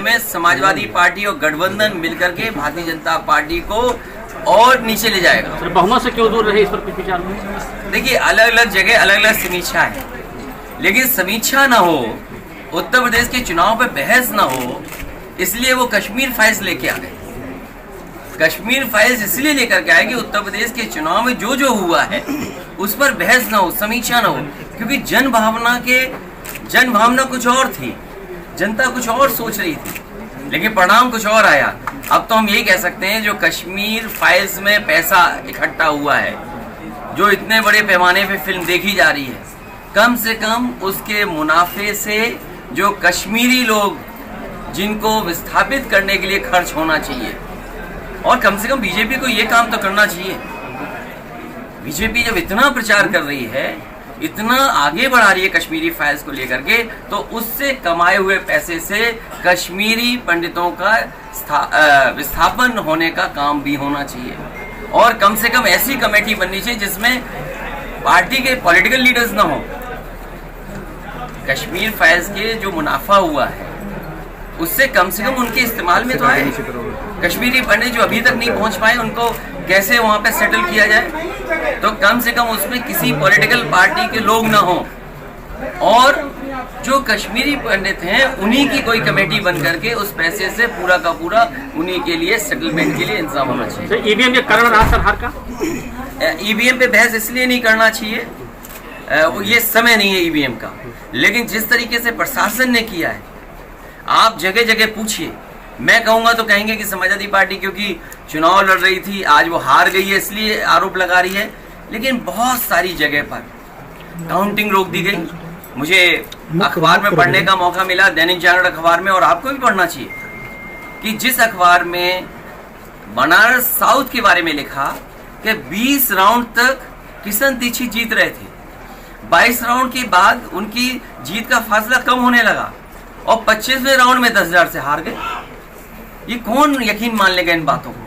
में समाजवादी पार्टी और गठबंधन मिलकर के भारतीय जनता पार्टी को और नीचे ले जाएगा। बहुमत से क्यों दूर रहे, इस पर कुछ विचार नहीं? देखिए, अलग अलग जगह अलग अलग समीक्षा है, लेकिन समीक्षा ना हो, उत्तर प्रदेश के चुनाव पे बहस ना हो, इसलिए वो कश्मीर फाइल्स लेके आ गए। कश्मीर फाइल्स इसलिए लेकर के आए कि उत्तर प्रदेश के चुनाव में जो जो हुआ है उस पर बहस ना हो, समीक्षा ना हो, क्योंकि जन भावना कुछ और थी, जनता कुछ और सोच रही थी, लेकिन परिणाम कुछ और आया। अब तो हम यही कह सकते हैं, जो कश्मीर फाइल्स में पैसा इकट्ठा हुआ है, जो इतने बड़े पैमाने पे फिल्म देखी जा रही है, कम से कम उसके मुनाफे से जो कश्मीरी लोग जिनको विस्थापित करने के लिए खर्च होना चाहिए, और कम से कम बीजेपी को ये काम तो करना चाहिए। बीजेपी जब इतना प्रचार कर रही है, इतना आगे बढ़ा रही है कश्मीरी फाइल्स को लेकर के, तो उससे कमाए हुए पैसे से कश्मीरी पंडितों का विस्थापन होने का काम भी होना चाहिए, और कम से कम ऐसी कमेटी बननी चाहिए जिसमें पार्टी के पॉलिटिकल लीडर्स ना हो। कश्मीर फाइल्स के जो मुनाफा हुआ है उससे कम से कम उनके इस्तेमाल में तो आए। कश्मीरी पंडित जो अभी तक नहीं पहुंच पाए, उनको कैसे वहां पे सेटल किया जाए, तो कम से कम उसमें किसी पॉलिटिकल पार्टी के लोग ना हो, और जो कश्मीरी पंडित हैं उन्हीं की कोई कमेटी बन करके उस पैसे से पूरा का पूरा उन्हीं के लिए सेटलमेंट के लिए इंतजाम होना चाहिए। ईवीएम के कारण रहा सर हार का? ईवीएम पे बहस इसलिए नहीं करना चाहिए, ये समय नहीं है ईवीएम का, लेकिन जिस तरीके से प्रशासन ने किया है, आप जगह जगह पूछिए। मैं कहूंगा तो कहेंगे कि समाजवादी पार्टी क्योंकि चुनाव लड़ रही थी, आज वो हार गई है इसलिए आरोप लगा रही है, लेकिन बहुत सारी जगह पर काउंटिंग रोक दी गई। मुझे अखबार में पढ़ने का मौका मिला, दैनिक जागरण अखबार में, और आपको भी पढ़ना चाहिए कि जिस अखबार में बनारस साउथ के बारे में लिखा कि 20 राउंड तक किशन तीक्षी जीत रहे थे, 22 राउंड के बाद उनकी जीत का फासला कम होने लगा, और 25वें राउंड में 10,000 से हार गए। ये कौन यकीन मान लेगा इन बातों को?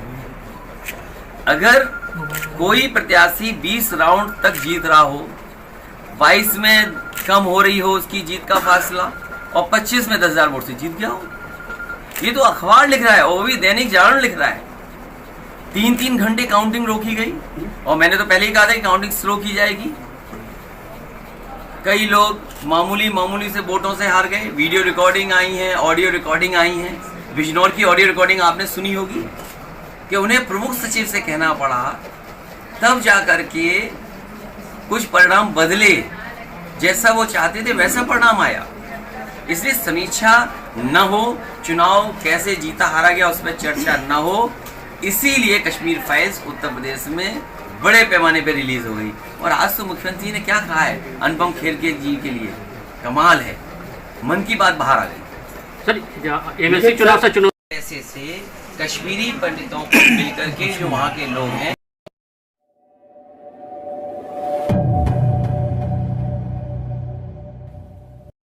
अगर कोई प्रत्याशी 20 राउंड तक जीत रहा हो, 22 में कम हो रही हो उसकी जीत का फासला, और 25 में 10,000 वोट से जीत गया हो, ये तो अखबार लिख रहा है, और वो भी दैनिक जागरण लिख रहा है। 3-3 घंटे काउंटिंग रोकी गई, और मैंने तो पहले ही कहा था कि काउंटिंग स्लो की जाएगी। कई लोग मामूली से वोटों से हार गए। वीडियो रिकॉर्डिंग आई है, ऑडियो रिकॉर्डिंग आई है। बिजनौर की ऑडियो रिकॉर्डिंग आपने सुनी होगी कि उन्हें प्रमुख सचिव से कहना पड़ा, तब जाकर के कुछ परिणाम बदले, जैसा वो चाहते थे वैसा परिणाम आया। इसलिए समीक्षा न हो, चुनाव कैसे जीता हारा गया उस पर चर्चा न हो, इसीलिए कश्मीर फाइल्स उत्तर प्रदेश में बड़े पैमाने पे रिलीज हो गई। और आज तो मुख्यमंत्री ने क्या कहा है अनुपम खेर जी के लिए, कमाल है, मन की बात बाहर आ गई। सर एमएलसी चुनाव से ऐसे से कश्मीरी पंडितों को मिलकर के जो वहाँ के लोग हैं